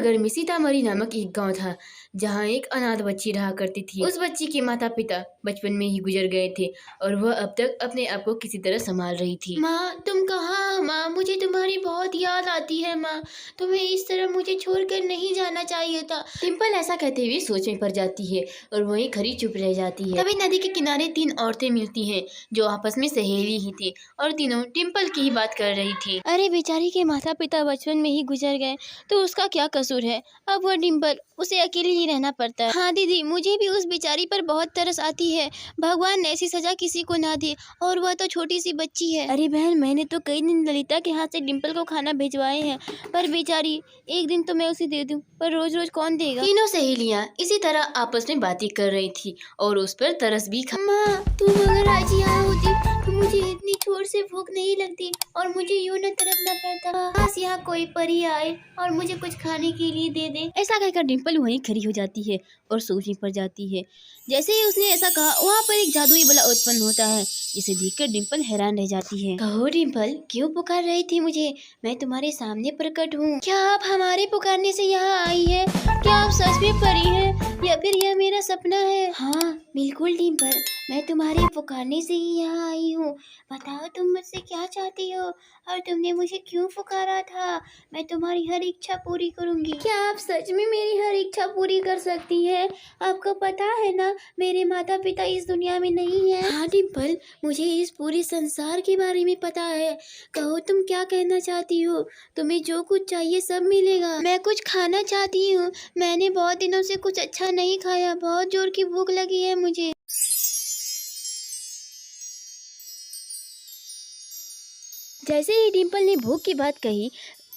नगर में सीतामढ़ी नामक एक गांव था जहां एक अनाथ बच्ची रहा करती थी। उस बच्ची के माता पिता बचपन में ही गुजर गए थे और वह अब तक अपने आप को किसी तरह संभाल रही थी। माँ तुम कहाँ? माँ मुझे तुम्हारी बहुत याद आती है। माँ तुम्हें इस तरह मुझे छोड़कर नहीं जाना चाहिए था। डिम्पल ऐसा कहते हुए सोच में पड़ जाती है और वहीं खड़ी चुप रह जाती है। तभी नदी के किनारे 3 औरतें मिलती हैं जो आपस में सहेली ही थी और तीनों डिम्पल की ही बात कर रही थी। अरे बेचारी के माता पिता बचपन में ही गुजर गए तो उसका क्या कसूर है? अब वह डिम्पल उसे अकेले ही रहना पड़ता है। हाँ दीदी मुझे भी उस बेचारी पर बहुत तरस आती है। भगवान ने ऐसी सजा किसी को ना दे और वह तो छोटी सी बच्ची है। अरे बहन मैंने तो कई दिन ललिता के हाथ से डिम्पल को खाना भिजवाए हैं पर बेचारी एक दिन तो मैं उसे दे दूं पर रोज रोज कौन देगा। तीनों सहेलियाँ इसी तरह आपस में बातें कर रही थी और उस पर तरस भी माँ तुम अगर आज यहाँ होती तो मुझे इतनी जोर से भूख नहीं लगती और मुझे यूं न तड़पना पड़ता। बस यहाँ कोई परी आए और मुझे कुछ खाने के लिए दे दे। ऐसा कहकर डिम्पल वहीं खड़ी हो जाती है और सोचने पड़ जाती है। जैसे ही उसने ऐसा कहा वहाँ पर एक जादुई बला उत्पन्न होता है जिसे देखकर डिम्पल हैरान रह जाती है। कहो डिम्पल क्यों पुकार रही थी मुझे? मैं तुम्हारे सामने प्रकट हूँ। क्या आप हमारे पुकारने से यहाँ आई है? क्या आप सच में परी है या फिर यह मेरा सपना है? हाँ बिल्कुल डिम्पल मैं तुम्हारे पुकारने से ही यहाँ आई हूँ। बताओ तुम मुझसे क्या चाहती हो और तुमने मुझे क्यों पुकारा था? मैं तुम्हारी हर इच्छा पूरी करूँगी। क्या आप सच में मेरी हर इच्छा पूरी कर सकती हैं? आपको पता है ना मेरे माता पिता इस दुनिया में नहीं है। हाँ डिम्पल मुझे इस पूरे संसार के बारे में पता है। कहो तुम क्या कहना चाहती हो? तुम्हें जो कुछ चाहिए सब मिलेगा। मैं कुछ खाना चाहती हूँ। मैंने बहुत दिनों से कुछ अच्छा नहीं खाया। बहुत जोर की भूख लगी है मुझे। जैसे ही डिम्पल ने भूख की बात कही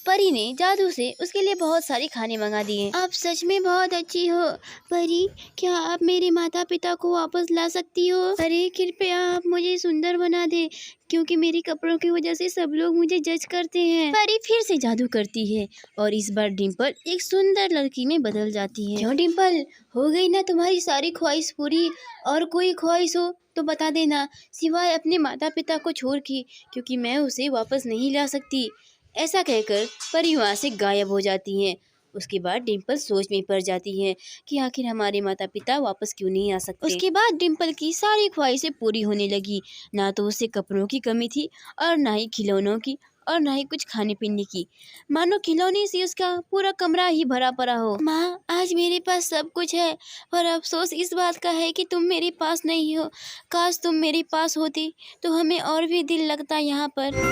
परी ने जादू से उसके लिए बहुत सारे खाने मंगा दिए। आप सच में बहुत अच्छी हो परी। क्या आप मेरे माता पिता को वापस ला सकती हो? अरे कृपया आप मुझे सुंदर बना दे क्योंकि मेरे कपड़ों की वजह से सब लोग मुझे जज करते हैं। परी फिर से जादू करती है और इस बार डिम्पल एक सुंदर लड़की में बदल जाती है। क्यों डिम्पल हो गई ना तुम्हारी सारी ख्वाहिश पूरी? और कोई ख्वाहिश हो तो बता देना सिवाय अपने माता पिता को छोड़ के क्योंकि मैं उसे वापस नहीं ला सकती। ऐसा कहकर परी वहाँ से गायब हो जाती हैं। उसके बाद डिम्पल सोच में पड़ जाती है कि आखिर हमारे माता पिता वापस क्यों नहीं आ सकते। उसके बाद डिम्पल की सारी ख्वाहिशें पूरी होने लगी। ना तो उसे कपड़ों की कमी थी और ना ही खिलौनों की और ना ही कुछ खाने पीने की। मानो खिलौने से उसका पूरा कमरा ही भरा पड़ा हो। माँ आज मेरे पास सब कुछ है पर अफसोस इस बात का है कि तुम मेरे पास नहीं हो। काश तुम मेरे पास होती तो हमें और भी दिल लगता यहाँ पर।